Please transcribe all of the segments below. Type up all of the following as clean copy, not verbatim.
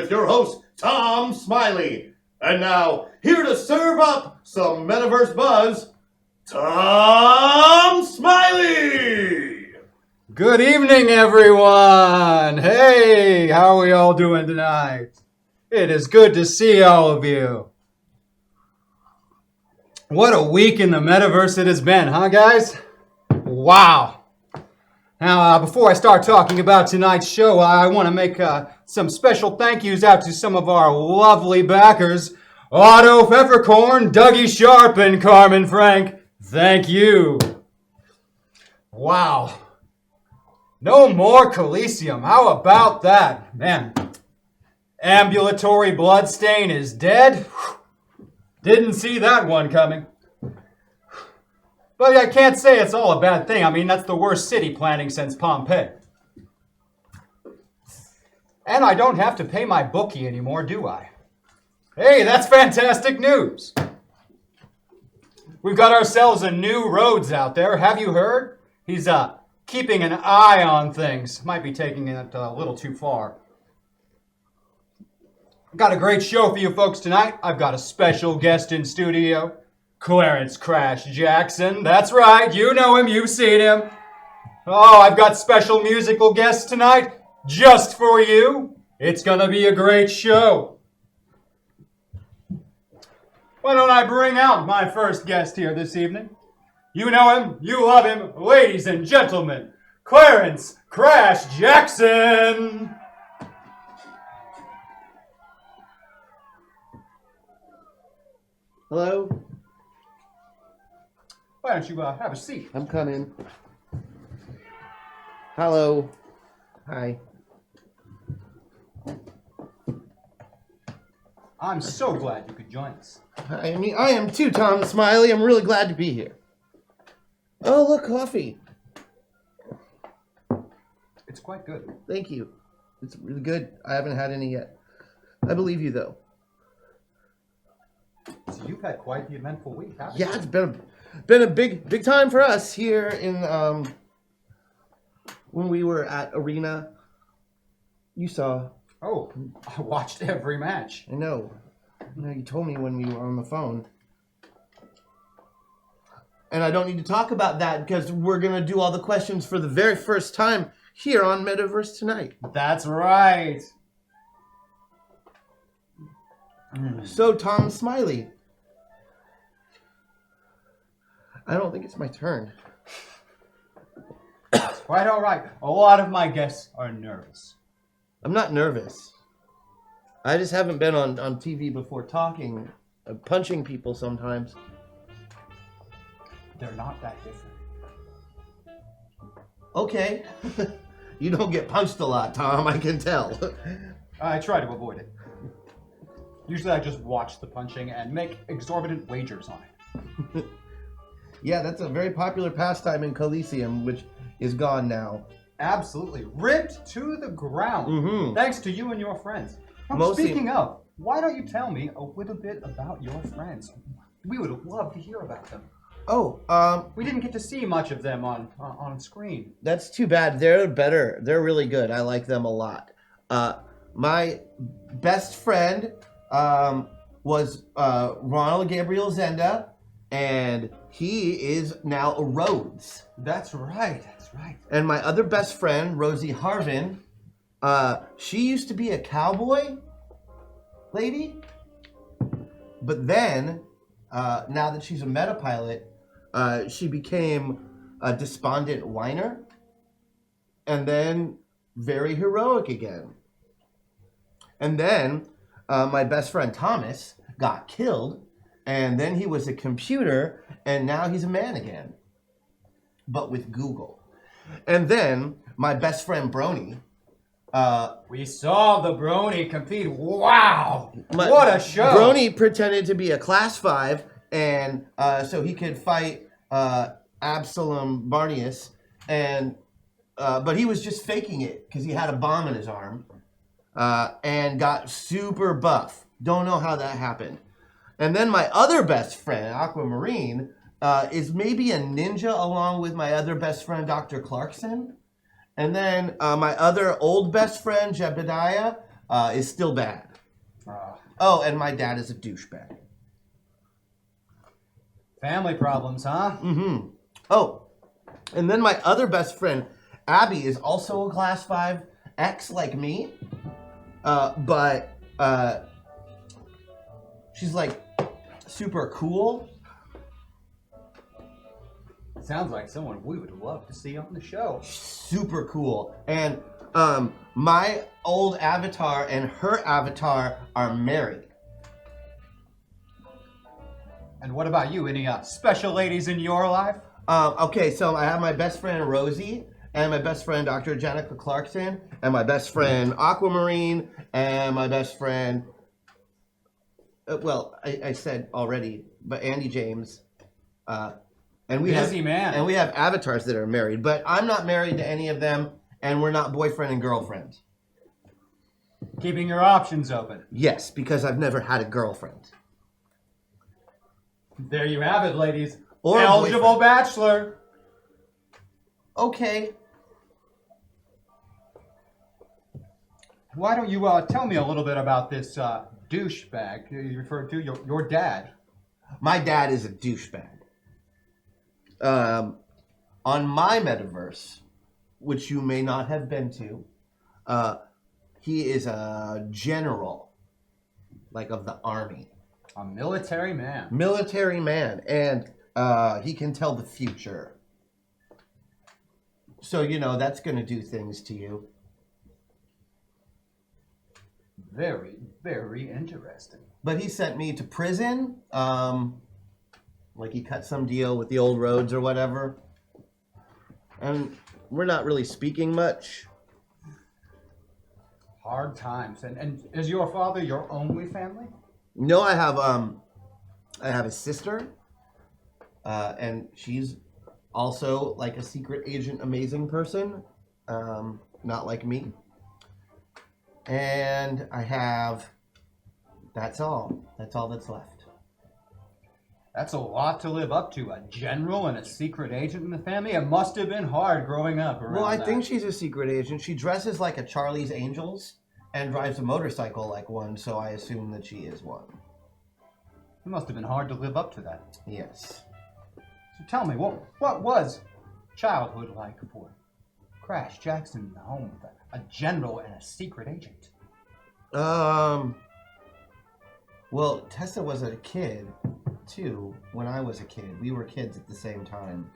with your host, Tom Smiley. And now, here to serve up some Metaverse buzz, Tom Smiley! Good evening, everyone! Hey, how are we all doing tonight? It is good to see all of you. What a week in the Metaverse it has been, huh, guys? Wow. Now, before I start talking about tonight's show, I want to make some special thank yous out to some of our lovely backers, Otto Peppercorn, Dougie Sharp, and Carmen Frank. Thank you. Wow. No more Coliseum. How about that? Man, ambulatory bloodstain is dead. Didn't see that one coming. But I can't say it's all a bad thing. I mean, that's the worst city planning since Pompeii. And I don't have to pay my bookie anymore, do I? Hey, that's fantastic news. We've got ourselves a new Rhodes out there. Have you heard? He's keeping an eye on things. Might be taking it a little too far. Got a great show for you folks tonight. I've got a special guest in studio. Clarence Crash Jaxun. That's right, you know him, you've seen him. Oh, I've got special musical guests tonight just for you. It's gonna be a great show. Why don't I bring out my first guest here this evening? You know him, you love him, ladies and gentlemen, Clarence Crash Jaxun. Hello? Why don't you have a seat? I'm coming. Hello. Hi. I'm so glad you could join us. I am too, Tom Smiley. I'm really glad to be here. Oh, look, coffee. It's quite good. Thank you. It's really good. I haven't had any yet. I believe you, though. So you've had quite the eventful week, haven't you? Yeah, it's been a big time for us here in when we were at Arena. You saw. Oh, I watched every match. I know. You told me when we were on the phone. And I don't need to talk about that because we're going to do all the questions for the very first time here on Metaverse Tonight. That's right. So, Tom Smiley. I don't think it's my turn. It's quite all right. A lot of my guests are nervous. I'm not nervous. I just haven't been on TV before talking, punching people sometimes. They're not that different. Okay. You don't get punched a lot, Tom, I can tell. I try to avoid it. Usually I just watch the punching and make exorbitant wagers on it. Yeah, that's a very popular pastime in Coliseum, which is gone now. Absolutely. Ripped to the ground. Mm-hmm. Thanks to you and your friends. Speaking of, why don't you tell me a little bit about your friends? We would love to hear about them. Oh, we didn't get to see much of them on screen. That's too bad. They're better. They're really good. I like them a lot. My best friend was Ronald Gabriel Zenda, and he is now a Rhodes. That's right. And my other best friend, Rosie Harvin, she used to be a cowboy lady, but then, now that she's a MetaPilot, she became a despondent whiner, and then very heroic again. And then my best friend Thomas got killed, and then he was a computer, and now he's a man again, but with Google. And then my best friend Brony. We saw the Brony compete. Wow! What a show! Brony pretended to be a class 5, and so he could fight Absalom Barnius, and but he was just faking it because he had a bomb in his arm, and got super buff. Don't know how that happened. And then my other best friend, Aquamarine, is maybe a ninja along with my other best friend, Dr. Clarkson. And then my other old best friend, Jebediah, is still bad. Ah, Oh, and my dad is a douchebag. family problems, huh? Mm-hmm. Oh, and then my other best friend, Abby, is also a class 5 X like me. But she's like super cool. Sounds like someone we would love to see on the show. Super cool. And my old avatar and her avatar are married. And what about you? Any special ladies in your life? Okay, so I have my best friend Rosie, and my best friend Dr. Janica Clarkson, and my best friend Aquamarine, and my best friend, I said already, but Andy James. And we Busy have, man. And we have avatars that are married, but I'm not married to any of them, and we're not boyfriend and girlfriend. Keeping your options open. Yes, because I've never had a girlfriend. There you have it, ladies. Or a eligible boyfriend. bachelor. Okay. Why don't you tell me a little bit about this douchebag you referred to, your dad? My dad is a douchebag. On my metaverse, which you may not have been to, he is a general, like of the army. A military man. Military man, and he can tell the future. So, that's going to do things to you. Very, very interesting. But he sent me to prison. Like he cut some deal with the old roads or whatever. And we're not really speaking much. Hard times. And is your father your only family? No, I have a sister. And she's also like a secret agent amazing person. Not like me. And I have that's all. That's all that's left. That's a lot to live up to. A general and a secret agent in the family. It must have been hard growing up around Well, I that. think she's a secret agent. She dresses like a Charlie's Angels and drives a motorcycle like one, so I assume that she is one. It must have been hard to live up to that. Yes. So tell me, what was childhood like for Crash Jackson in the home with a general and a secret agent? Well, Tessa was a kid, too, when I was a kid. We were kids at the same time.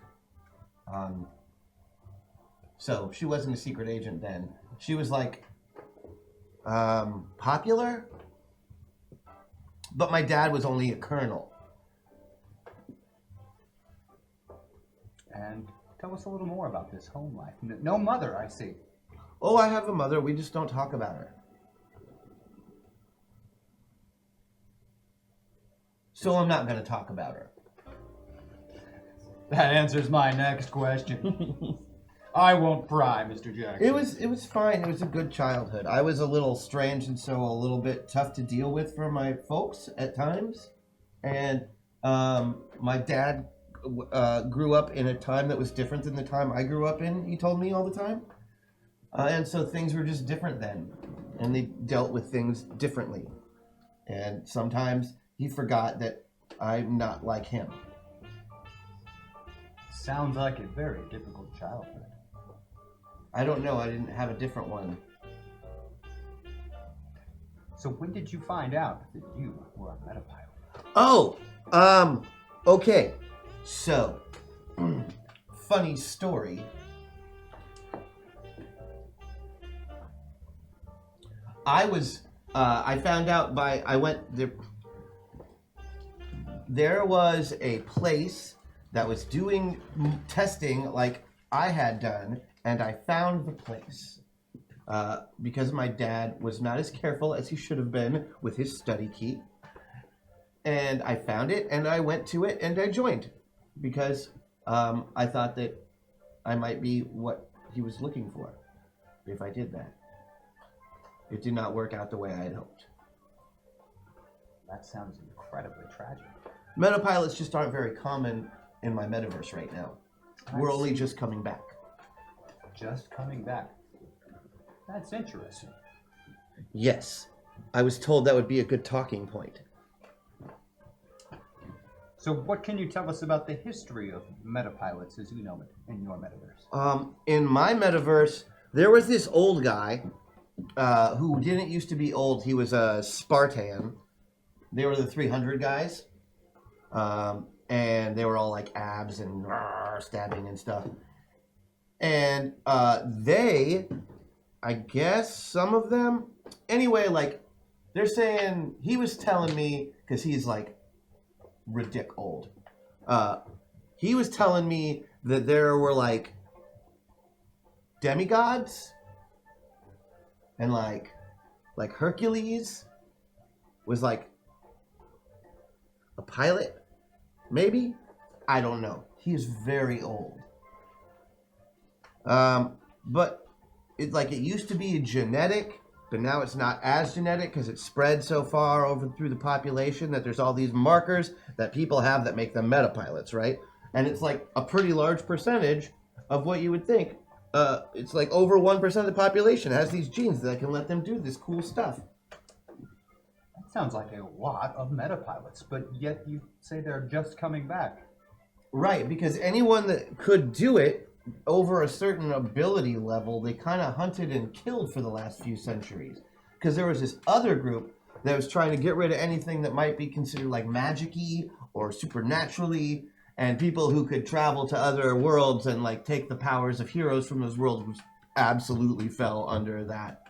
So she wasn't a secret agent then. She was like, popular? But my dad was only a colonel. And tell us a little more about this home life. No mother, I see. Oh, I have a mother. We just don't talk about her. So I'm not going to talk about her. That answers my next question. I won't pry, Mr. Jackson. It was fine. It was a good childhood. I was a little strange and so a little bit tough to deal with for my folks at times. And my dad grew up in a time that was different than the time I grew up in, he told me all the time. And so things were just different then. And they dealt with things differently. And sometimes he forgot that I'm not like him. Sounds like a very difficult childhood. I don't know. I didn't have a different one. So when did you find out that you were a MetaPilot? Oh, okay. So, funny story. I found out there was a place that was doing testing like I had done, and I found the place. Because my dad was not as careful as he should have been with his study key. And I found it, and I went to it, and I joined. Because I thought that I might be what he was looking for if I did that. It did not work out the way I had hoped. That sounds incredibly tragic. Metapilots just aren't very common in my metaverse right now. We're only just coming back. Just coming back. That's interesting. Yes. I was told that would be a good talking point. So what can you tell us about the history of metapilots as you know it in your metaverse? In my metaverse, there was this old guy who didn't used to be old. He was a Spartan. They were the 300 guys. And they were all like abs and stabbing and stuff. And I guess some of them, anyway, like they're saying, he was telling me, because he's like ridic old. He was telling me that there were like demigods and like Hercules was like a pilot, maybe? I don't know. He is very old. But it used to be genetic, but now it's not as genetic because it's spread so far over through the population that there's all these markers that people have that make them metapilots, right? And it's like a pretty large percentage of what you would think. It's like over 1% of the population has these genes that can let them do this cool stuff. That sounds like a lot of metapilots, but yet you say they're just coming back. Right, because anyone that could do it over a certain ability level, they kind of hunted and killed for the last few centuries. Because there was this other group that was trying to get rid of anything that might be considered like magic-y or supernaturally, and people who could travel to other worlds and like take the powers of heroes from those worlds, which absolutely fell under that,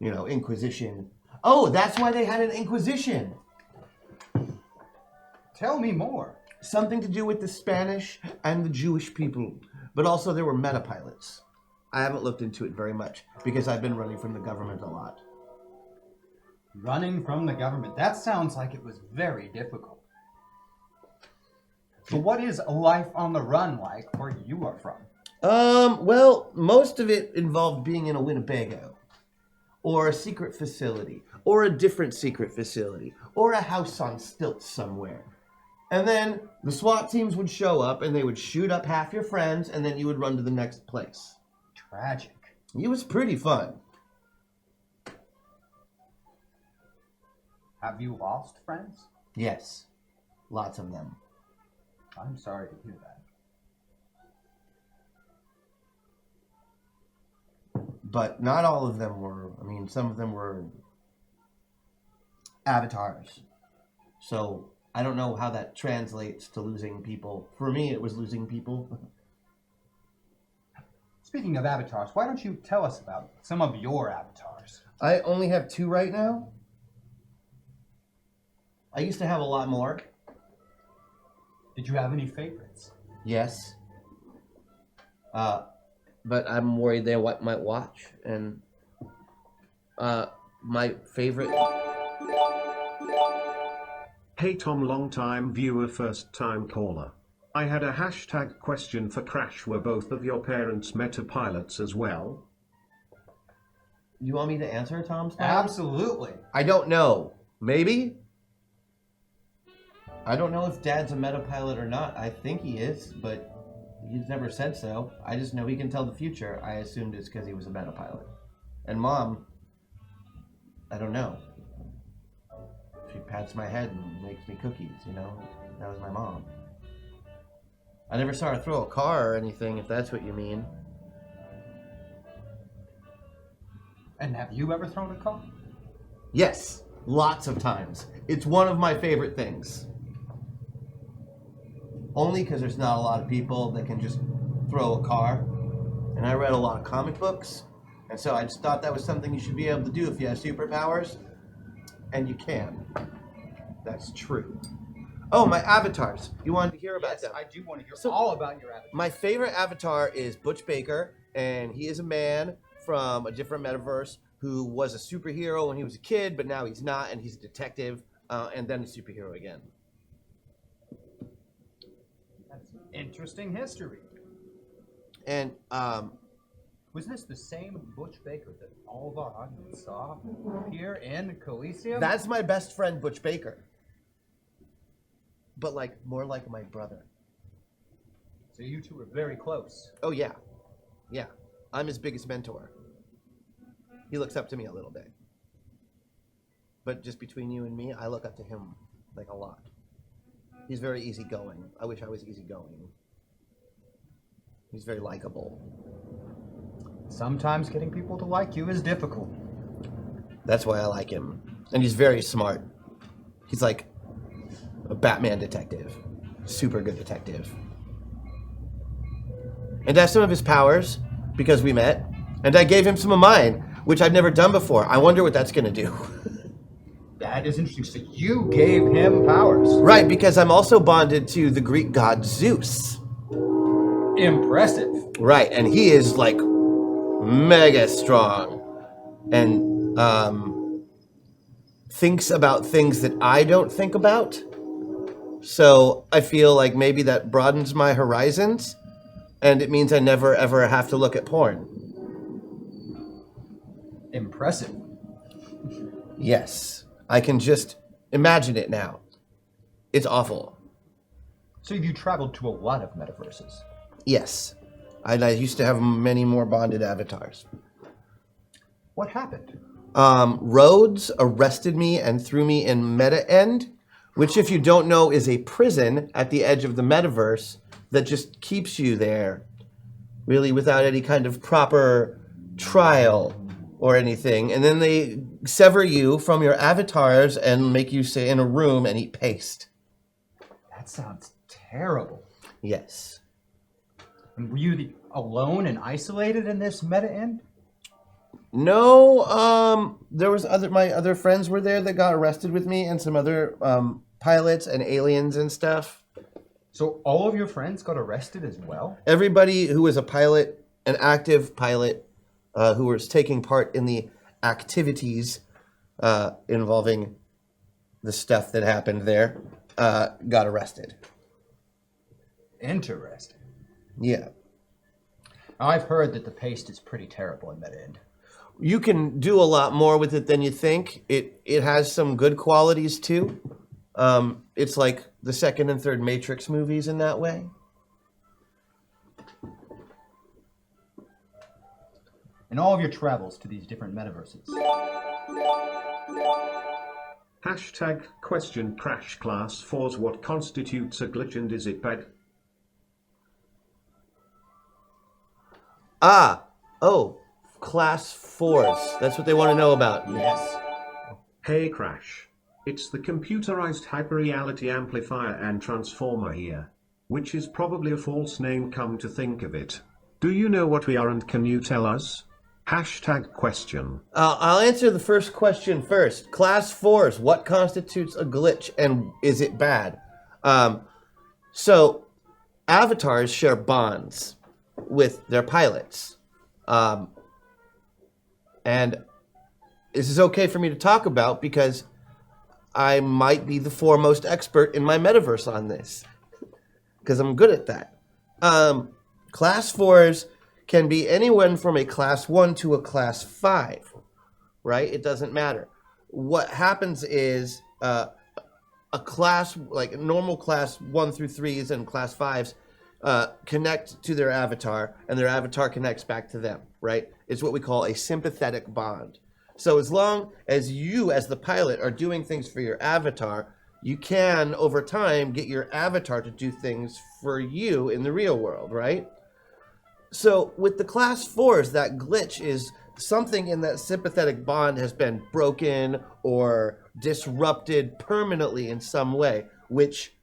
Inquisition. Oh, that's why they had an Inquisition. Tell me more. Something to do with the Spanish and the Jewish people. But also there were metapilots. I haven't looked into it very much because I've been running from the government a lot. Running from the government. That sounds like it was very difficult. So what is life on the run like where you are from? Well, most of it involved being in a Winnebago. Or a secret facility. Or a different secret facility. Or a house on stilts somewhere. And then the SWAT teams would show up and they would shoot up half your friends and then you would run to the next place. Tragic. It was pretty fun. Have you lost friends? Yes. Lots of them. I'm sorry to hear that. But not all of them were, some of them were avatars. So I don't know how that translates to losing people. For me, it was losing people. Speaking of avatars, why don't you tell us about some of your avatars? I only have 2 right now. I used to have a lot more. Did you have any favorites? Yes. But I'm worried they might watch. And my favorite... Hey Tom, long-time viewer, first-time caller. I had a hashtag question for Crash. Were both of your parents metapilots as well? You want me to answer, Tom? Absolutely. I don't know. Maybe? I don't know if Dad's a metapilot or not. I think he is, but he's never said so. I just know he can tell the future. I assumed it's because he was a metapilot. And Mom, I don't know. She pats my head and makes me cookies, That was my mom. I never saw her throw a car or anything, if that's what you mean. And have you ever thrown a car? Yes, lots of times. It's one of my favorite things. Only because there's not a lot of people that can just throw a car. And I read a lot of comic books. And so I just thought that was something you should be able to do if you have superpowers. And you can. That's true. Oh, my avatars. You wanted to hear about them. I do want to hear all about your avatars. My favorite avatar is Butch Baker, and he is a man from a different metaverse who was a superhero when he was a kid, but now he's not, and he's a detective, and then a superhero again. That's interesting history. And was this the same Butch Baker that all of our audience saw here in Coliseum? That's my best friend, Butch Baker. But more like my brother. So you two were very close. Oh, yeah. Yeah. I'm his biggest mentor. He looks up to me a little bit. But just between you and me, I look up to him like a lot. He's very easygoing. I wish I was easygoing. He's very likable. Sometimes getting people to like you is difficult. That's why I like him. And he's very smart. He's like a Batman detective. Super good detective. And I have some of his powers because we met. And I gave him some of mine, which I've never done before. I wonder what that's going to do. That is interesting. So you gave him powers. Right, because I'm also bonded to the Greek god Zeus. Impressive. Right, and he is like mega strong. And thinks about things that I don't think about. So I feel like maybe that broadens my horizons, and it means I never ever have to look at porn. Impressive. Yes, I can just imagine it now. It's awful. So you traveled to a lot of metaverses. Yes, and I used to have many more bonded avatars. What happened? Rhodes arrested me and threw me in Meta End, which, if you don't know, is a prison at the edge of the metaverse that just keeps you there, really without any kind of proper trial or anything. And then they sever you from your avatars and make you stay in a room and eat paste. That sounds terrible. Yes. And were you alone and isolated in this meta end? No, there was my other friends were there that got arrested with me, and some other pilots and aliens and stuff. So all of your friends got arrested as well? Everybody who was a pilot, an active pilot, who was taking part in the activities involving the stuff that happened there, got arrested. Interesting. Yeah. I've heard that the paste is pretty terrible in meta end. You can do a lot more with it than you think. It has some good qualities too. It's like the second and third Matrix movies in that way. In all of your travels to these different metaverses. Hashtag question crash class 4's what constitutes a glitch and is it bad? Class 4s. That's what they want to know about. Yes. Hey Crash. It's the computerized hyperreality amplifier and transformer here. Which is probably a false name come to think of it. Do you know what we are and can you tell us? Hashtag question. I'll answer the first question first. Class 4s, what constitutes a glitch and is it bad? So, avatars share bonds with their pilots. And this is okay for me to talk about because I might be the foremost expert in my metaverse on this. Because I'm good at that. Class 4s can be anyone from a class 1 to a class 5, right? It doesn't matter. What happens is a class, like normal class 1 through 3s and class 5s, connect to their avatar, and their avatar connects back to them, right? It's what we call a sympathetic bond. So as long as you, as the pilot, are doing things for your avatar, you can, over time, get your avatar to do things for you in the real world, right? So with the class 4s, that glitch is something in that sympathetic bond has been broken or disrupted permanently in some way, which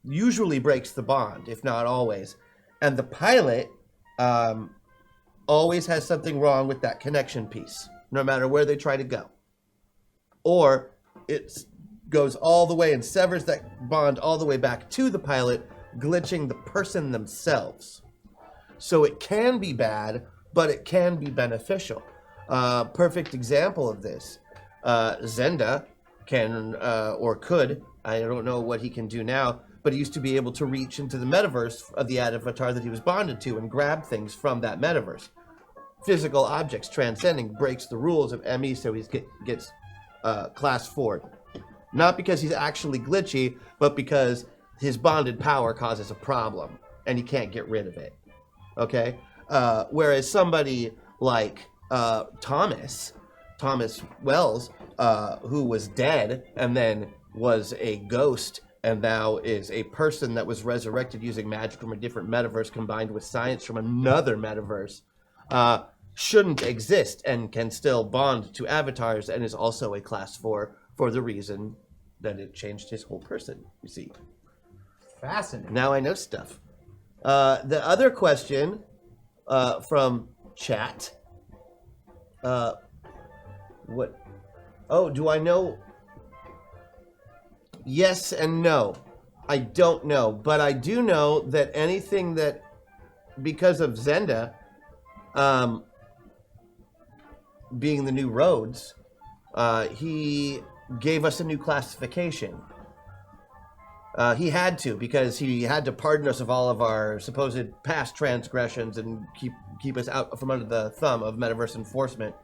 usually breaks the bond, if not always. And the pilot always has something wrong with that connection piece, no matter where they try to go. Or it goes all the way and severs that bond all the way back to the pilot, glitching the person themselves. So it can be bad, but it can be beneficial. Perfect example of this. Zenda can, or could, I don't know what he can do now, but he used to be able to reach into the metaverse of the avatar that he was bonded to and grab things from that metaverse. Physical objects transcending breaks the rules of ME, so he gets class 4. Not because he's actually glitchy, but because his bonded power causes a problem, and he can't get rid of it. Okay? Whereas somebody like Thomas Wells, who was dead and then was a ghost and now is a person that was resurrected using magic from a different metaverse combined with science from another metaverse, shouldn't exist and can still bond to avatars and is also a class 4 for the reason that it changed his whole person, you see. Fascinating. Now I know stuff. The other question from chat. What? Oh, do I know? Yes and no. I don't know, but I do know that anything that, because of Zenda, being the new roads, he gave us a new classification. He had to, because he had to pardon us of all of our supposed past transgressions and keep us out from under the thumb of Metaverse enforcement.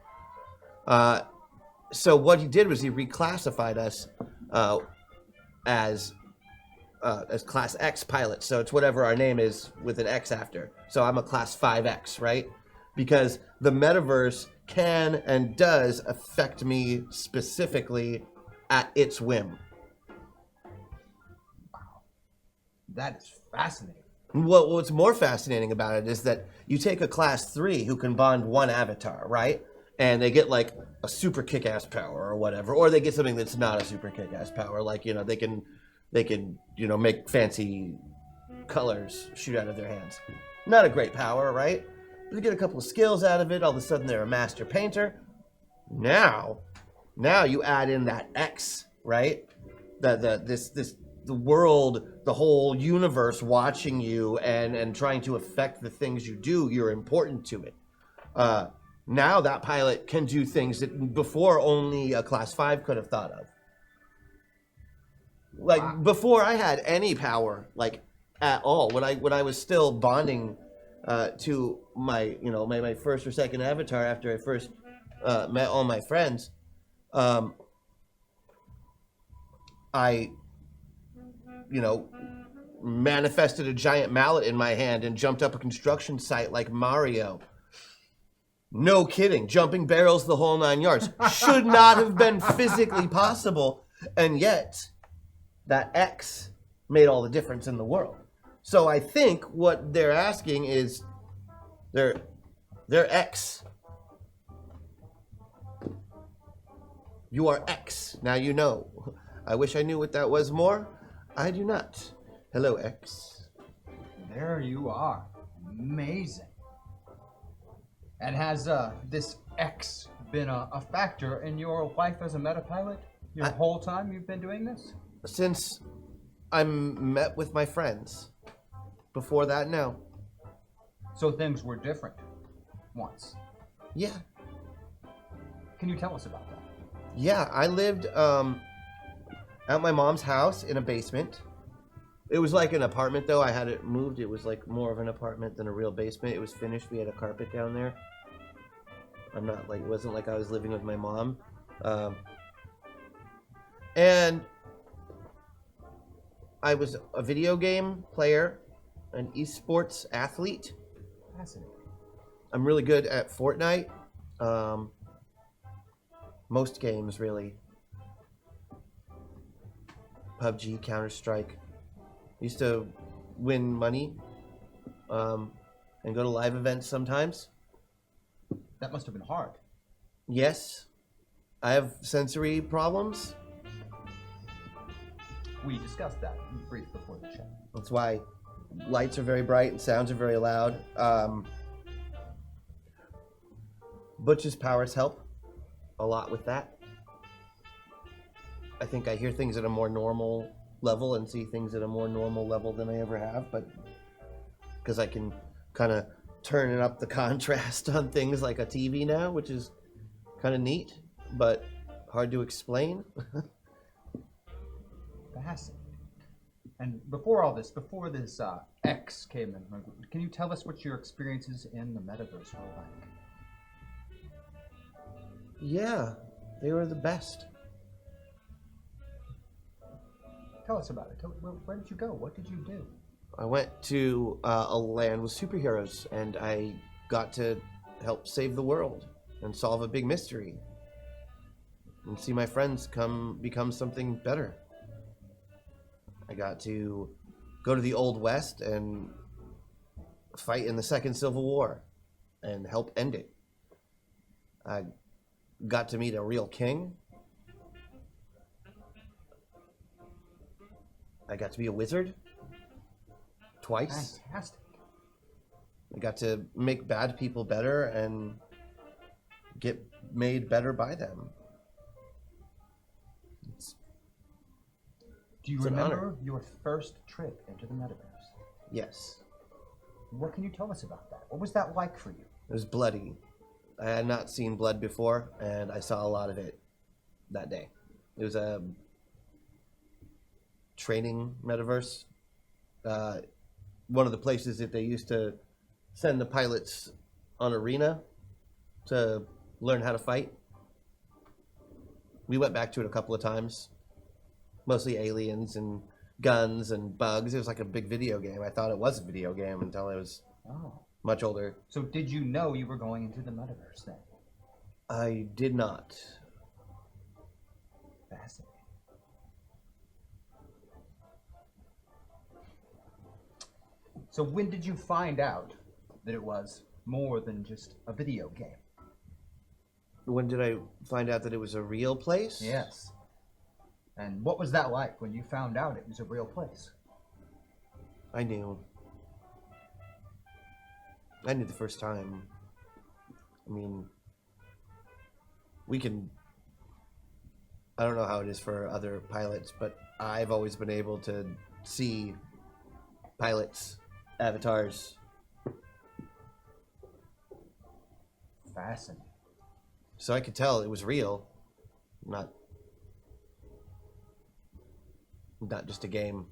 So what he did was he reclassified us as Class X pilots. So it's whatever our name is with an X after. So I'm a Class 5X, right? Because the Metaverse can and does affect me specifically at its whim. That is fascinating. What's more fascinating about it is that you take a Class 3 who can bond one avatar, right? And they get like a super kick-ass power or whatever, or they get something that's not a super kick-ass power, like, you know, they can make fancy colors shoot out of their hands. Not a great power, right? But they get a couple of skills out of it. All of a sudden, they're a master painter. Now you add in that X, right? The world, the whole universe watching you and trying to affect the things you do. You're important to it. Now that pilot can do things that before only a Class 5 could have thought of. Like, wow. Before I had any power, like, at all, when I was still bonding to my, my first or second avatar after I first met all my friends, I manifested a giant mallet in my hand and jumped up a construction site like Mario. No kidding. Jumping barrels the whole 9 yards. Should not have been physically possible. And yet, that X made all the difference in the world. So I think what they're asking is their X. You are X. Now you know. I wish I knew what that was more. I do not. Hello, X. There you are. Amazing. And has this X been a factor in your life as a MetaPilot? Your whole time you've been doing this? Since I met with my friends. Before that, no. So things were different once? Yeah. Can you tell us about that? Yeah, I lived at my mom's house in a basement. It was like an apartment, though. I had it moved. It was like more of an apartment than a real basement. It was finished. We had a carpet down there. It wasn't like I was living with my mom. And I was a video game player, an esports athlete. Fascinating. I'm really good at Fortnite. Most games, really. PUBG, Counter-Strike. Used to win money and go to live events sometimes. That must have been hard. Yes. I have sensory problems. We discussed that brief before the show. That's why lights are very bright and sounds are very loud. Butch's powers help a lot with that. I think I hear things at a more normal level and see things at a more normal level than I ever have, but because I can kind of turn up the contrast on things like a TV now, which is kind of neat, but hard to explain. Fascinating. And before this X came in, can you tell us what your experiences in the Metaverse were like? Yeah, they were the best. Tell us about it. Where did you go? What did you do? I went to a land with superheroes, and I got to help save the world. and solve a big mystery and see my friends become something better. I got to go to the Old West and fight in the Second Civil War and help end it. I got to meet a real king. I got to be a wizard twice. Fantastic. I got to make bad people better and get made better by them. Do you It's an honor. remember your first trip into the metaverse? Yes, What can you tell us about that? What was that like for you? it was bloody. I had not seen blood before, and I saw a lot of it that day. It was a training metaverse. One of the places that they used to send the pilots on arena to learn how to fight. We went back to it a couple of times. Mostly aliens and guns and bugs. It was like a big video game. I thought it was a video game until I was Oh. much older. So did you know you were going into the metaverse then? I did not. Fascinating. So when did you find out that it was more than just a video game? When did I find out that it was a real place? Yes. And what was that like when you found out it was a real place? I knew. I knew the first time. I mean, I don't know how it is for other pilots, but I've always been able to see pilots' avatars. Fascinating. So I could tell it was real, not just a game.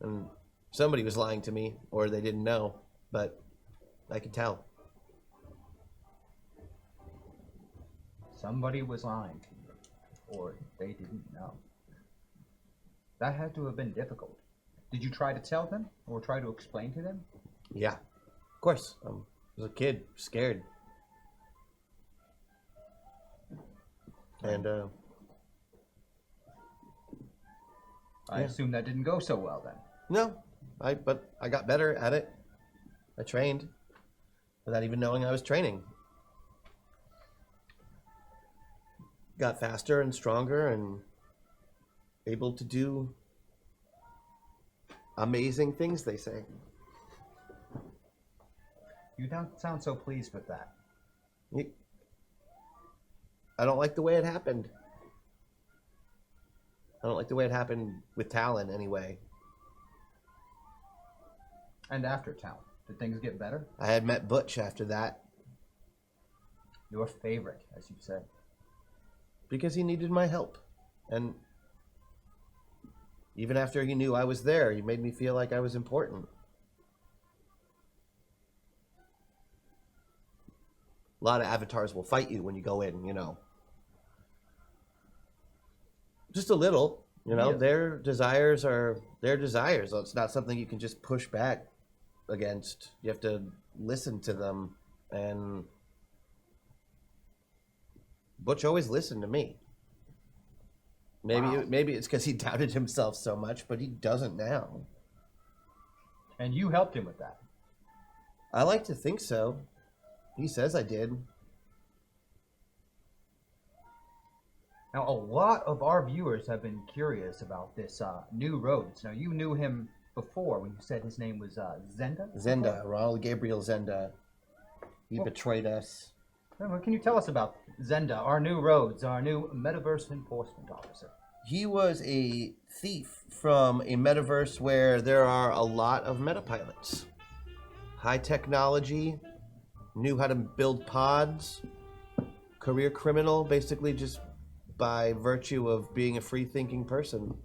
And somebody was lying to me, or they didn't know, but I could tell. Somebody was lying to you, or they didn't know. That had to have been difficult. Did you try to tell them, or try to explain to them? Yeah, of course. I was a kid, scared. And I Yeah. assume that didn't go so well then. no, but I got better at it. I trained without even knowing I was training. Got faster and stronger and able to do amazing things, they say. You don't sound so pleased with that. I don't like the way it happened. I don't like the way it happened with Talon, anyway. And after town, did things get better? I had met Butch after that Your favorite, as you said. because he needed my help. And even after he knew I was there, he made me feel like I was important. A lot of avatars will fight you when you go in, you know. Just a little, you know. Yeah. Their desires are their desires. It's not something you can just push back against. You have to listen to them. And Butch always listened to me. Maybe it's because he doubted himself so much, but he doesn't now. And you helped him with that. I like to think so. He says I did. Now, a lot of our viewers have been curious about this new Rhodes. Now, you knew him before when you said his name was Zenda? Zenda, Ronald Gabriel Zenda. He Well- betrayed us. Well, can you tell us about Zenda, our new Rhodes, our new Metaverse Enforcement Officer? He was a thief from a metaverse where there are a lot of metapilots. High technology, knew how to build pods, career criminal, basically just by virtue of being a free-thinking person.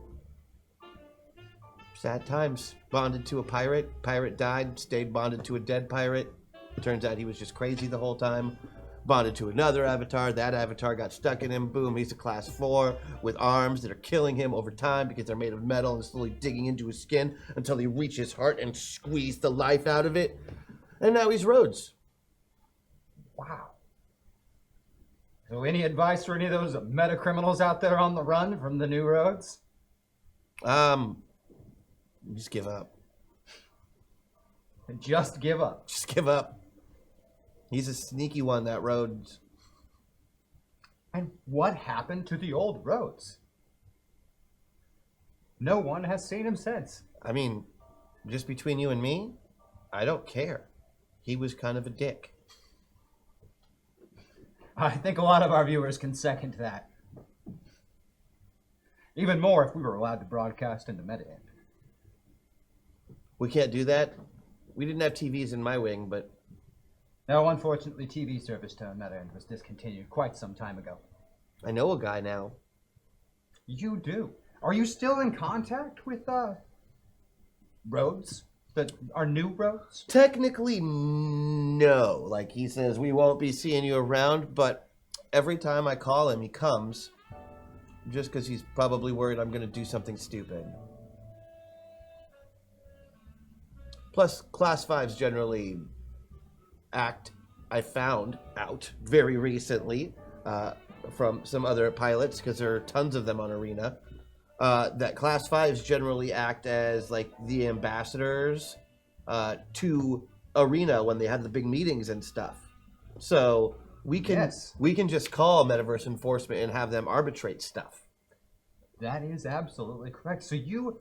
Sad times. Bonded to a pirate. Pirate died, stayed bonded to a dead pirate. Turns out he was just crazy the whole time. Bonded to another avatar. That avatar got stuck in him. Boom, he's a class 4 with arms that are killing him over time because they're made of metal and slowly digging into his skin until they reach his heart and squeeze the life out of it. And now he's Rhodes. Wow. So any advice for any of those meta criminals out there on the run from the new roads? Just give up. Just give up. Just give up. He's a sneaky one, that Rhodes. And what happened to the old roads? No one has seen him since. I mean, just between you and me, I don't care. He was kind of a dick. I think a lot of our viewers can second that. Even more if we were allowed to broadcast into Meta End. We can't do that. We didn't have TVs in my wing, but No, unfortunately, TV service to Meta End was discontinued quite some time ago. I know a guy now. You do. Are you still in contact with roads? Our new roads? Technically, no. Like, he says, we won't be seeing you around, but every time I call him, he comes. Just because he's probably worried I'm going to do something stupid. Plus, Class 5s generally act, I found out very recently from some other pilots, because there are tons of them on Arena, that Class 5s generally act as like the ambassadors to Arena when they have the big meetings and stuff. So we can just call Metaverse Enforcement and have them arbitrate stuff. That is absolutely correct. So you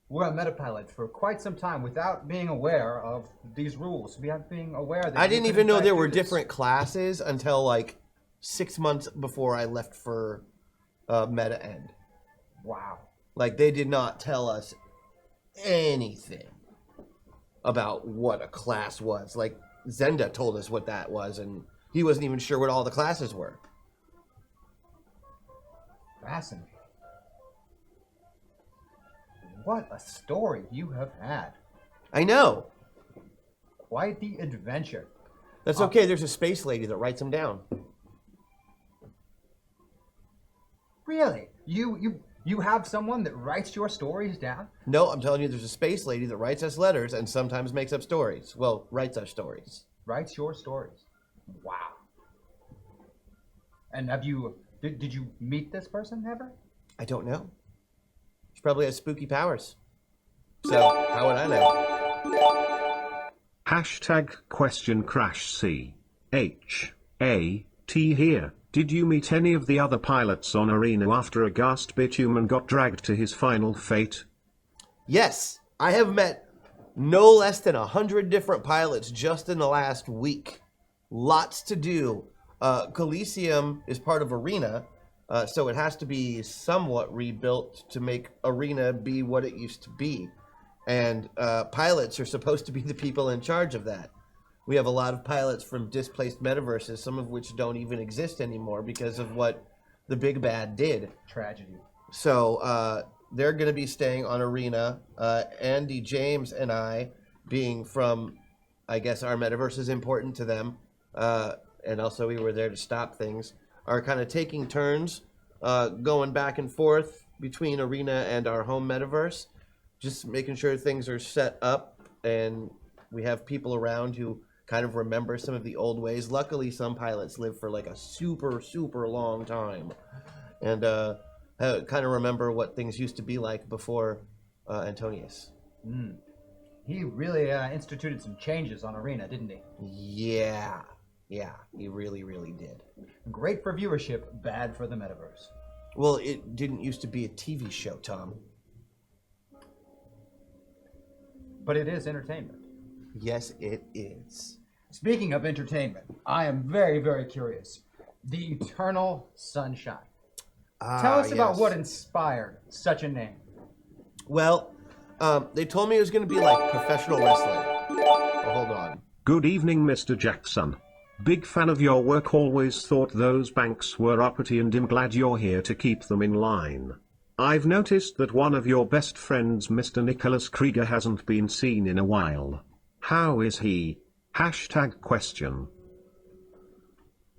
were a MetaPilot for quite some time without being aware of these rules, without being aware that I you didn't could, even in know fact, there do were this. different classes until like 6 months before I left for Meta End. Wow. Like, they did not tell us anything about what a class was. Like, Zenda told us what that was, and he wasn't even sure what all the classes were. Fascinating. What a story you have had. I know. Quite the adventure. That's okay. There's a space lady that writes them down. Really? You have someone that writes your stories down? No, I'm telling you, there's a space lady that writes us letters and sometimes makes up stories. Well, writes us stories. Writes your stories. Wow. And did you meet this person ever? I don't know. She probably has spooky powers. So, how would I know? Hashtag question crash C. H. A. T here. Did you meet any of the other pilots on Arena after a ghast bitumen got dragged to his final fate? Yes, I have met no less than 100 different pilots just in the last week. Lots to do. Coliseum is part of Arena, so it has to be somewhat rebuilt to make Arena be what it used to be. And pilots are supposed to be the people in charge of that. We have a lot of pilots from displaced metaverses, some of which don't even exist anymore because of what the big bad did. Tragedy. So they're going to be staying on Arena. Andy, James, and I, being from, I guess our metaverse is important to them, and also we were there to stop things, are kind of taking turns going back and forth between Arena and our home metaverse, just making sure things are set up and we have people around who kind of remember some of the old ways. Luckily, some pilots live for like a super, super long time and kind of remember what things used to be like before Antonius. He really instituted some changes on Arena, didn't he? Yeah, he really, really did. Great for viewership, bad for the metaverse. Well, it didn't used to be a TV show, Tom. But it is entertainment. Yes, it is. Speaking of entertainment, I am very, very curious. The Eternal Sunshine. Tell us about yes. what inspired such a name. Well, they told me it was going to be like professional wrestling. Oh, hold on. Good evening, Mr. Jaxun. Big fan of your work, always thought those banks were uppity and am glad you're here to keep them in line. I've noticed that one of your best friends, Mr. Nicholas Krieger, hasn't been seen in a while. How is he? Hashtag question.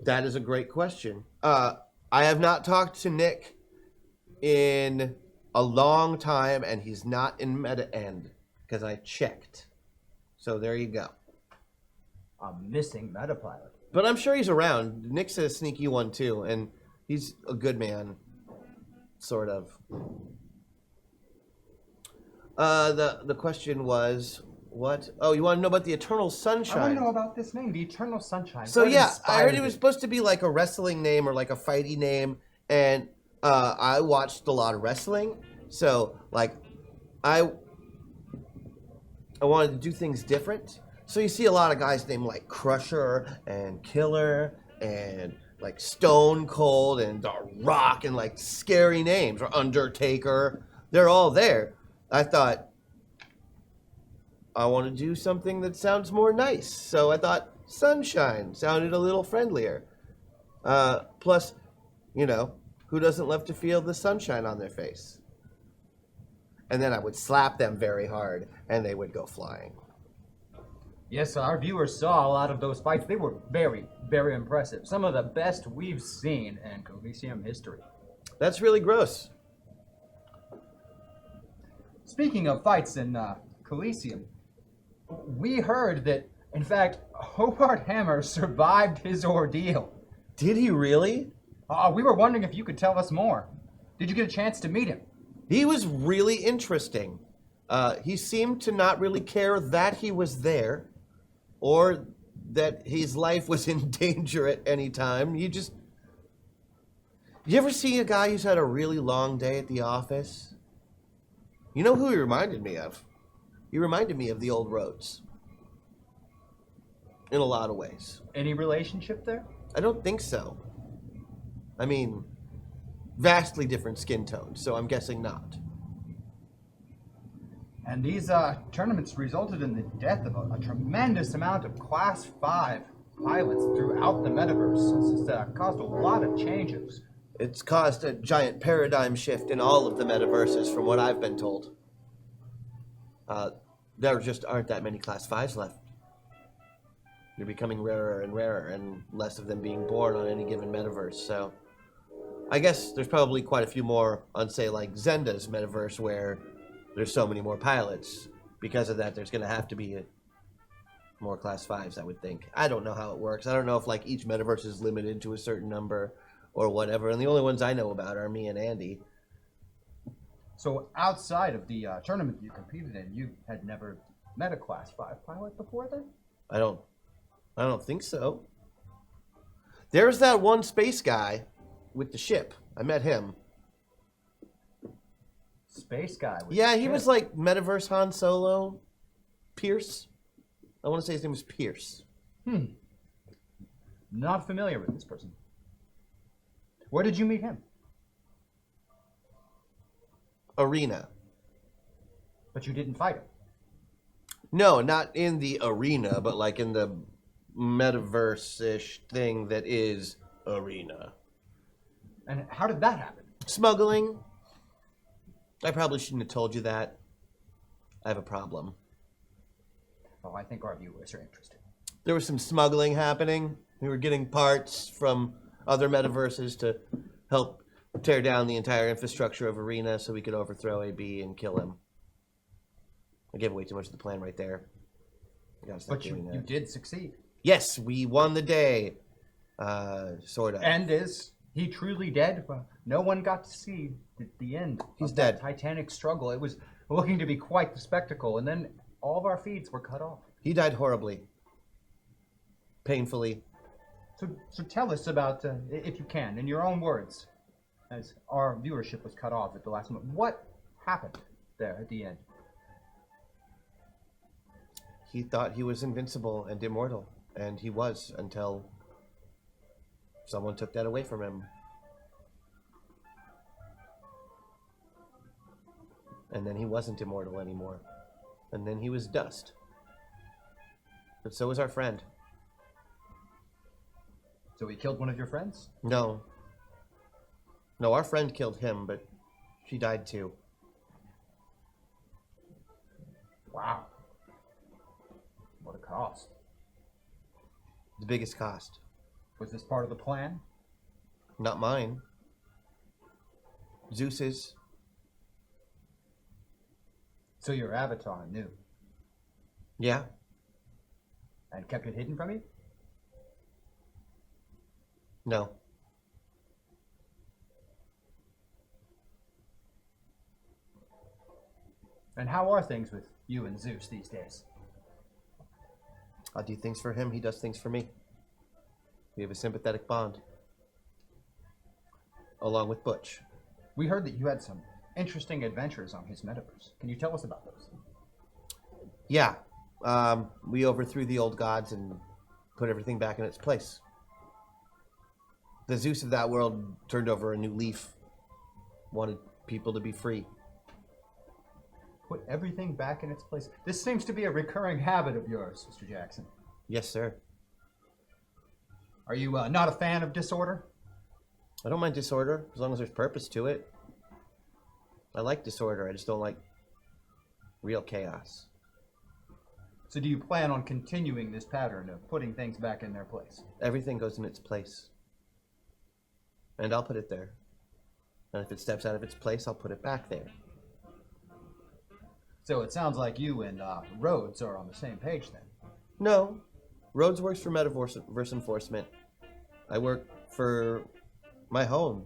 That is a great question. I have not talked to Nick in a long time, and he's not in Meta End because I checked. So there you go. A missing MetaPilot. But I'm sure he's around. Nick's a sneaky one too, and he's a good man, sort of. The question was what? Oh, you want to know about the Eternal Sunshine? I want to know about this name, the Eternal Sunshine. So What yeah, I inspired heard it was supposed to be like a wrestling name or like a fighty name, and I watched a lot of wrestling, so like I wanted to do things different. So you see a lot of guys named like Crusher and Killer and like Stone Cold and The Rock and like scary names, or Undertaker. They're all there. I thought I want to do something that sounds more nice. So I thought Sunshine sounded a little friendlier. Plus, you know, who doesn't love to feel the sunshine on their face? And then I would slap them very hard and they would go flying. Yes, our viewers saw a lot of those fights. They were very, very impressive. Some of the best we've seen in Coliseum history. That's really gross. Speaking of fights in Coliseum, we heard that, in fact, Hobart Hammer survived his ordeal. Did he really? We were wondering if you could tell us more. Did you get a chance to meet him? He was really interesting. He seemed to not really care that he was there or that his life was in danger at any time. You ever see a guy who's had a really long day at the office? You know who he reminded me of? He reminded me of the old roads. In a lot of ways. Any relationship there? I don't think so. I mean, vastly different skin tones, so I'm guessing not. And these tournaments resulted in the death of a tremendous amount of Class 5 pilots throughout the metaverse. This has caused a lot of changes. It's caused a giant paradigm shift in all of the metaverses, from what I've been told. There just aren't that many Class 5s left. They're becoming rarer and rarer, and less of them being born on any given metaverse, so... I guess there's probably quite a few more on, say, like Zenda's metaverse, where there's so many more pilots. Because of that, there's going to have to be more Class 5s, I would think. I don't know how it works. I don't know if, like, each metaverse is limited to a certain number or whatever, and the only ones I know about are me and Andy. So outside of the tournament you competed in, you had never met a Class 5 pilot before then? I don't think so. There's that one space guy with the ship. I met him. Space guy. Yeah, he was like Metaverse Han Solo. Pierce. I want to say his name was Pierce. Not familiar with this person. Where did you meet him? Arena. But you didn't fight him. No, not in the arena, but like in the metaverse-ish thing that is Arena. And how did that happen? Smuggling. I probably shouldn't have told you that. I have a problem. Oh, I think our viewers are interested. There was some smuggling happening. We were getting parts from other metaverses to help tear down the entire infrastructure of Arena so we could overthrow AB and kill him. I gave away too much of the plan right there. I gotta stop But doing you that. did succeed. Yes, we won the day. Sort of. And is he truly dead? Well, no one got to see the end He's of that dead. Titanic struggle. It was looking to be quite the spectacle, and then all of our feeds were cut off. He died horribly. Painfully. So tell us about, if you can, in your own words, as our viewership was cut off at the last moment, what happened there at the end? He thought he was invincible and immortal, and he was until someone took that away from him. And then he wasn't immortal anymore. And then he was dust. But so was our friend. So he killed one of your friends? No. No, our friend killed him, but she died too. Wow. What a cost. The biggest cost. Was this part of the plan? Not mine. Zeus's. So your avatar knew Yeah. and kept it hidden from you? No. And how are things with you and Zeus these days? I do things for him, he does things for me. We have a sympathetic bond. Along with Butch. We heard that you had some interesting adventures on his metaverse. Can you tell us about those? Yeah. We overthrew the old gods and put everything back in its place. The Zeus of that world turned over a new leaf. Wanted people to be free. Put everything back in its place. This seems to be a recurring habit of yours, Mr. Jaxun. Yes, sir. Are you not a fan of disorder? I don't mind disorder, as long as there's purpose to it. I like disorder, I just don't like real chaos. So do you plan on continuing this pattern of putting things back in their place? Everything goes in its place. And I'll put it there. And if it steps out of its place, I'll put it back there. So it sounds like you and Rhodes are on the same page then. No. Rhodes works for Metaverse Enforcement. I work for my home.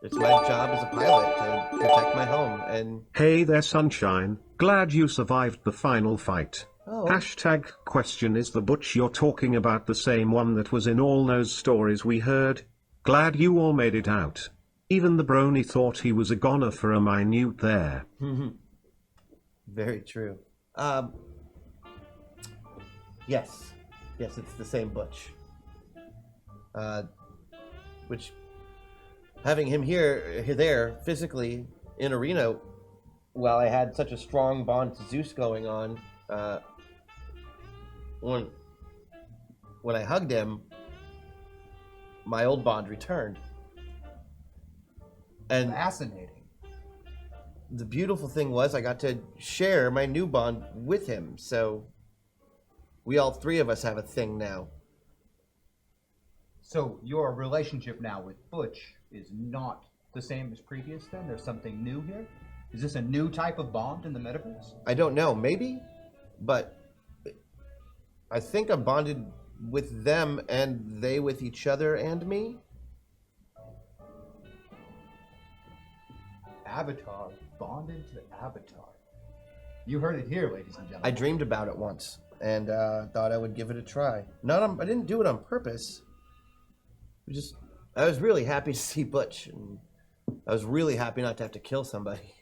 It's my job as a pilot to protect my home, and... Hey there, sunshine. Glad you survived the final fight. Oh. Hashtag question, is the Butch you're talking about the same one that was in all those stories we heard? Glad you all made it out. Even the brony thought he was a goner for a minute there. Very true. Yes. Yes, it's the same Butch. Which, having him there, physically, in Arena, while I had such a strong bond to Zeus going on, when I hugged him, my old bond returned. And Fascinating. the beautiful thing was I got to share my new bond with him, so we all three of us have a thing now. So your relationship now with Butch is not the same as previous then? There's something new here? Is this a new type of bond in the metaverse? I don't know, maybe, but I think I'm bonded with them and they with each other and me. Avatar bonded to Avatar. You heard it here, ladies and I gentlemen. dreamed about it once and thought I would give it a try. I didn't do it on purpose. I was really happy to see Butch, and I was really happy not to have to kill somebody.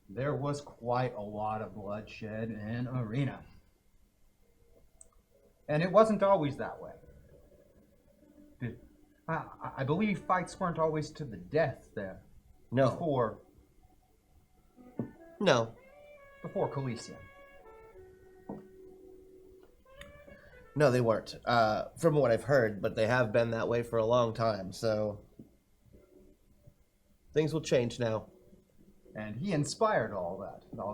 There was quite a lot of bloodshed in Arena. And it wasn't always that way. I believe fights weren't always to the death there. No. Before Coliseum. No, they weren't. From what I've heard, but they have been that way for a long time, so things will change now. And he inspired all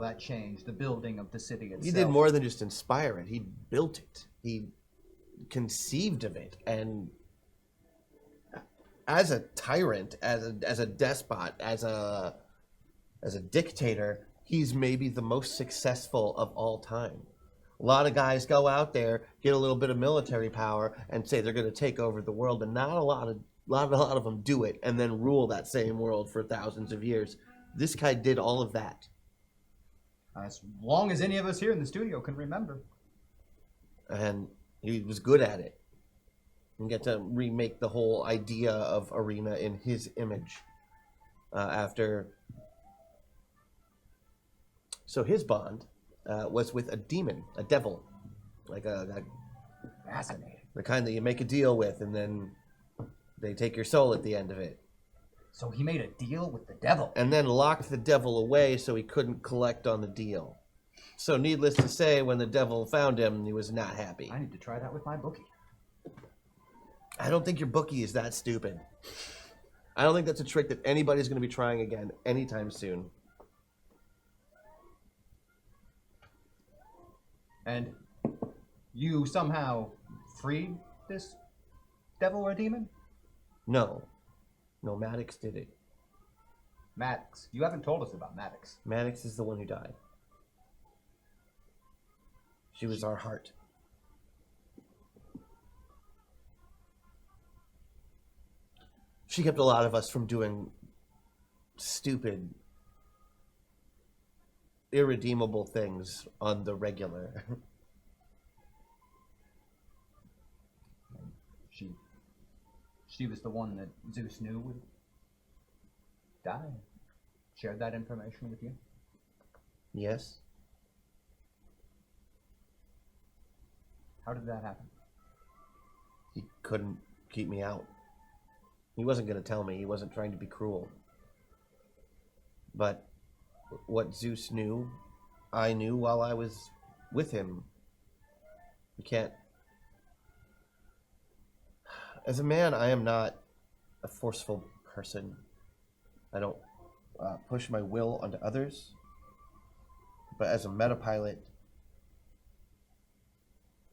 that change, the building of the city itself. He did more than just inspire it. He built it. He conceived of it, and as a tyrant, as a despot, as a dictator, he's maybe the most successful of all time. A lot of guys go out there, get a little bit of military power, and say they're going to take over the world, and not a lot of them do it, and then rule that same world for thousands of years. This guy did all of that. As long as any of us here in the studio can remember. And he was good at it. And get to remake the whole idea of Arena in his image. After... So his bond was with a demon, a devil. Like a Fascinating. the kind that you make a deal with, and then they take your soul at the end of it. So he made a deal with the devil. And then locked the devil away so he couldn't collect on the deal. So needless to say, when the devil found him, he was not happy. I need to try that with my bookie. I don't think your bookie is that stupid. I don't think that's a trick that anybody's going to be trying again anytime soon. And you somehow freed this devil or demon? No, Maddox did it. Maddox. You haven't told us about Maddox. Maddox is the one who died. She was our heart. She kept a lot of us from doing stupid, irredeemable things on the regular. She was the one that Zeus knew would die. Shared that information with you. Yes? How did that happen? He couldn't keep me out. He wasn't going to tell me. He wasn't trying to be cruel. But what Zeus knew, I knew while I was with him. You can't... As a man, I am not a forceful person. I don't push my will onto others. But as a MetaPilot,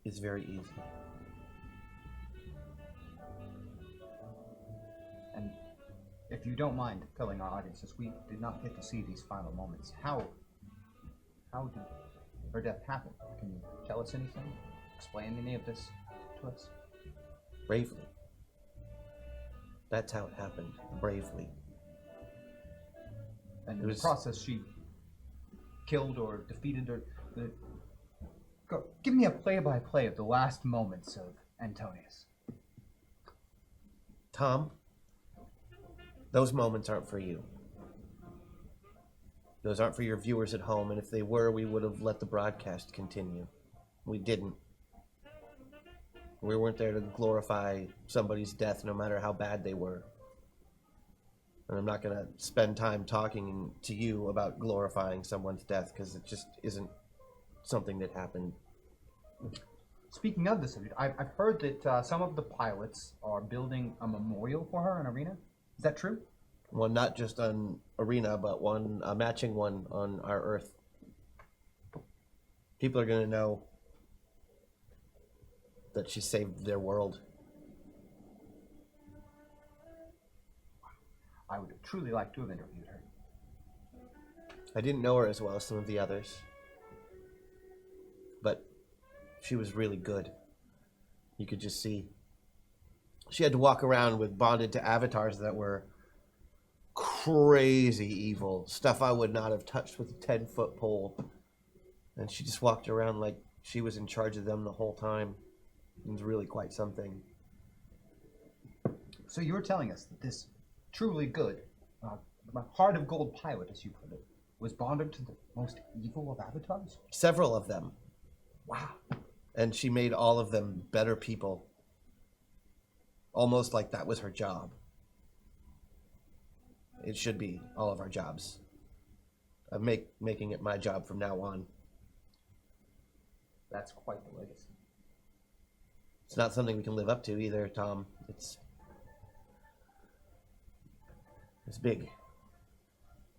it's very easy. And if you don't mind telling our audiences, we did not get to see these final moments. How did her death happen? Can you tell us anything? Explain any of this to us? Bravely. That's how it happened. Bravely. And in the process, she killed or defeated or... Go, give me a play-by-play of the last moments of Antonius. Tom, those moments aren't for you. Those aren't for your viewers at home, and if they were, we would have let the broadcast continue. We didn't. We weren't there to glorify somebody's death, no matter how bad they were. And I'm not going to spend time talking to you about glorifying someone's death, because it just isn't something that happened. Speaking of this, I've heard that some of the pilots are building a memorial for her in Arena. Is that true? Well, not just on Arena, but a matching one on our Earth. People are going to know that she saved their world. I would have truly liked to have interviewed her. I didn't know her as well as some of the others, but she was really good. You could just see. She had to walk around with bonded to avatars that were crazy evil. Stuff I would not have touched with a 10-foot pole. And she just walked around like she was in charge of them the whole time. It was really quite something. So you're telling us that this truly good, heart of gold pilot, as you put it, was bonded to the most evil of avatars? Several of them. Wow. And she made all of them better people. Almost like that was her job. It should be all of our jobs. I'm making it my job from now on. That's quite the legacy. It's not something we can live up to either, Tom. It's big.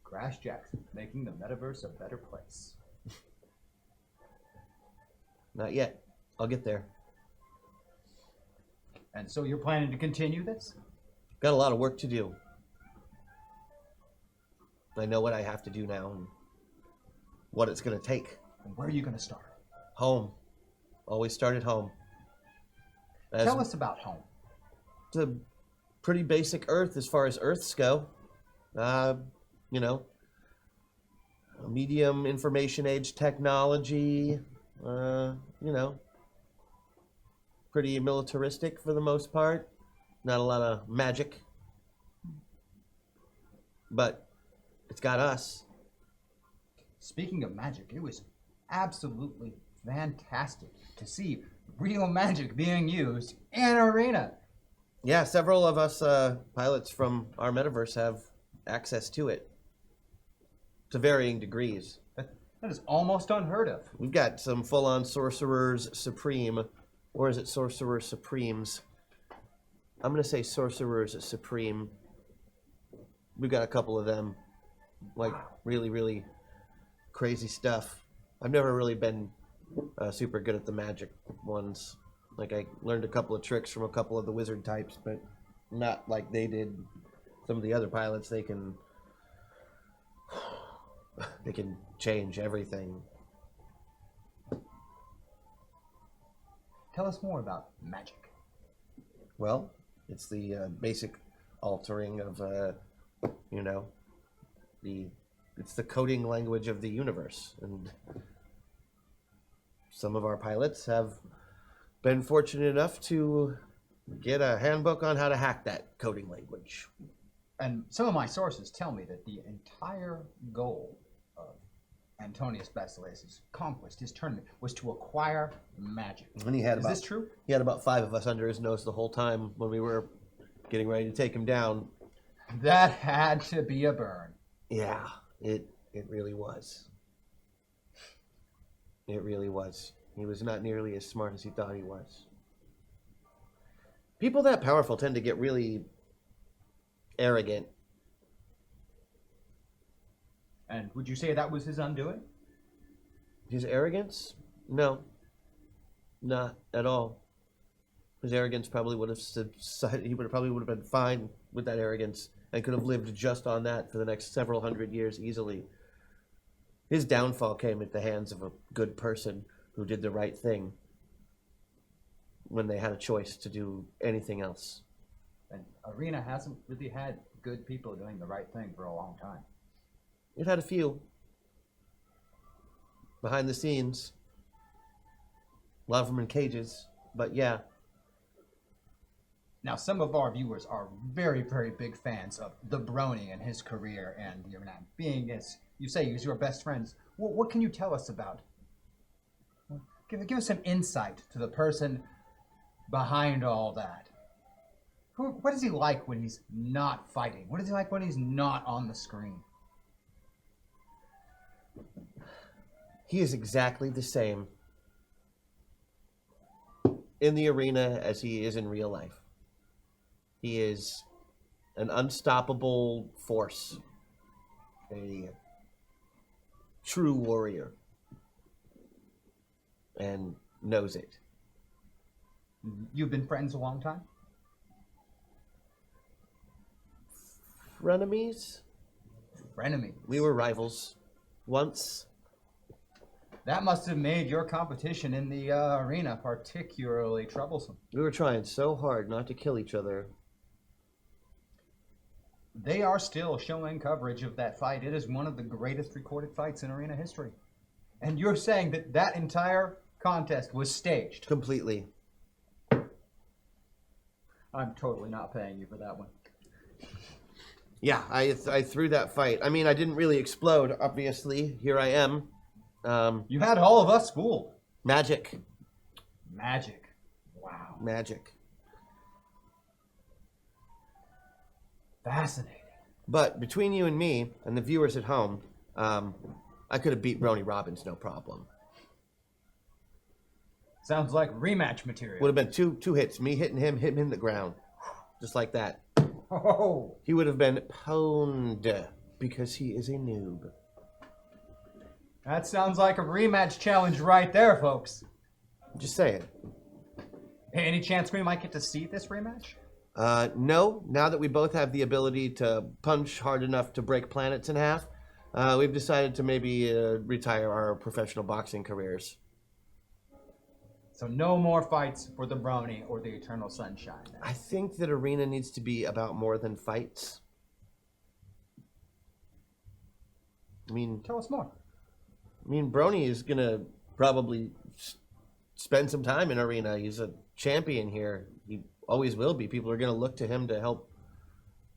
Crash Jaxun, making the metaverse a better place. Not yet. I'll get there. And so you're planning to continue this? Got a lot of work to do. I know what I have to do now and what it's going to take. And where are you going to start? Home. Always start at home. Tell us about home. It's a pretty basic Earth as far as Earths go. Medium information age technology. Pretty militaristic for the most part. Not a lot of magic. But it's got us. Speaking of magic, it was absolutely fantastic to see real magic being used in Arena. Yeah, several of us pilots from our metaverse have access to it to varying degrees. That is almost unheard of. We've got some full-on Sorcerers Supreme, or is it Sorcerer Supremes? I'm going to say Sorcerers Supreme. We've got a couple of them. Like, really, really crazy stuff. I've never really been super good at the magic ones. Like, I learned a couple of tricks from a couple of the wizard types, but not like they did. Some of the other pilots, they can change everything. Tell us more about magic. Well, it's the basic altering of, you know, it's the coding language of the universe. And some of our pilots have been fortunate enough to get a handbook on how to hack that coding language. And some of my sources tell me that the entire goal of Antonius Basileus' conquest, his tournament, was to acquire magic. And he had Is this true? He had about 5 of us under his nose the whole time when we were getting ready to take him down. That had to be a burn. Yeah, it really was. It really was. He was not nearly as smart as he thought he was. People that powerful tend to get really arrogant. And would you say that was his undoing? His arrogance? No. Not at all. His arrogance probably would have subsided. He probably would have been fine with that arrogance and could have lived just on that for the next several hundred years easily. His downfall came at the hands of a good person who did the right thing when they had a choice to do anything else. And Arena hasn't really had good people doing the right thing for a long time. We've had a few behind the scenes. A lot of them in cages, but yeah. Now, some of our viewers are very, very big fans of the Brony and his career and the Arena. Being, as you say, he's your best friends. What can you tell us about? Give us some insight to the person behind all that. What is he like when he's not fighting? What is he like when he's not on the screen? He is exactly the same in the arena as he is in real life. He is an unstoppable force, a true warrior, and knows it. You've been friends a long time? Frenemies? Frenemies. We were rivals once. That must have made your competition in the arena particularly troublesome. We were trying so hard not to kill each other. They are still showing coverage of that fight. It is one of the greatest recorded fights in arena history. And you're saying that that entire contest was staged? Completely. I'm totally not paying you for that one. Yeah, I threw that fight. I mean, I didn't really explode, obviously. Here I am. You had all of us fooled. Magic. Magic. Wow. Magic. Fascinating. But between you and me and the viewers at home, I could have beat Brony Robbins, no problem. Sounds like rematch material. Would have been two hits. Me hitting him in the ground. Just like that. Oh. He would have been pwned because he is a noob. That sounds like a rematch challenge right there, folks. Just saying. Hey, any chance we might get to see this rematch? No. Now that we both have the ability to punch hard enough to break planets in half, we've decided to maybe retire our professional boxing careers. So no more fights for the Brony or the Eternal Sunshine. I think that arena needs to be about more than fights. Tell us more. Brony is gonna probably spend some time in arena. He's a champion here. He always will be. People are gonna look to him to help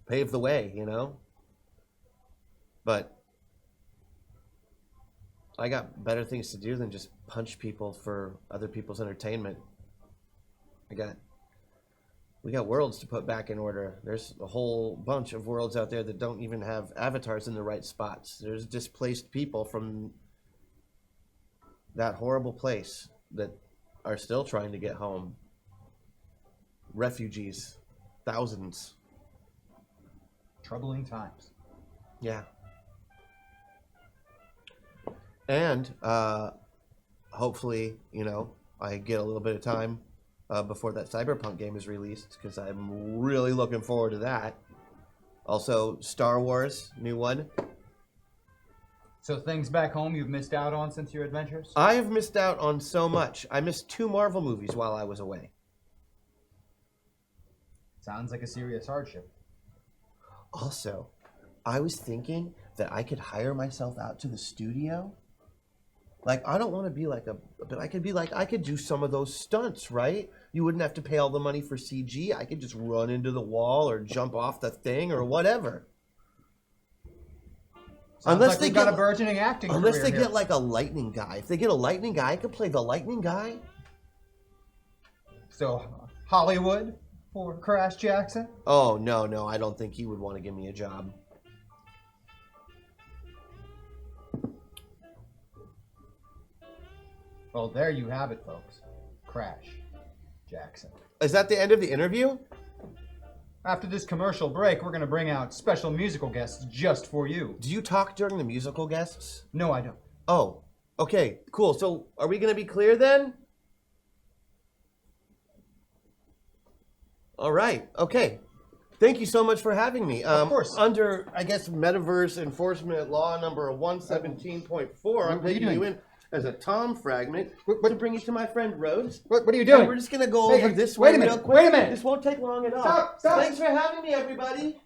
pave the way, you know? But I got better things to do than just punch people for other people's entertainment. We got worlds to put back in order. There's a whole bunch of worlds out there that don't even have avatars in the right spots. There's displaced people from that horrible place that are still trying to get home. Refugees. Thousands. Troubling times. Yeah. And hopefully, I get a little bit of time before that Cyberpunk game is released, because I'm really looking forward to that. Also, Star Wars, new one. So things back home you've missed out on since your adventures? I have missed out on so much. I missed 2 Marvel movies while I was away. Sounds like a serious hardship. Also, I was thinking that I could hire myself out to the studio. Like, I don't want to be like but I could do some of those stunts, right? You wouldn't have to pay all the money for CG. I could just run into the wall or jump off the thing or whatever. Unless they got a burgeoning acting career Unless they here. get like a lightning guy. If they get a lightning guy, I could play the lightning guy. So, Hollywood for Crash Jackson? Oh, no, I don't think he would want to give me a job. Well, there you have it, folks. Crash Jackson. Is that the end of the interview? After this commercial break, we're going to bring out special musical guests just for you. Do you talk during the musical guests? No, I don't. Oh, okay, cool. So are we going to be clear then? All right, okay. Thank you so much for having me. Of course. Under, I guess, Metaverse Enforcement Law number 117.4, I'm What are you taking you doing? in as a Tom fragment What- to bring you to my friend Rhodes. What are you And doing? we're just going to go Hey, over hey, this wait way a minute, real quick. wait a minute. This won't take long at all. Stop. Thanks for having me, everybody.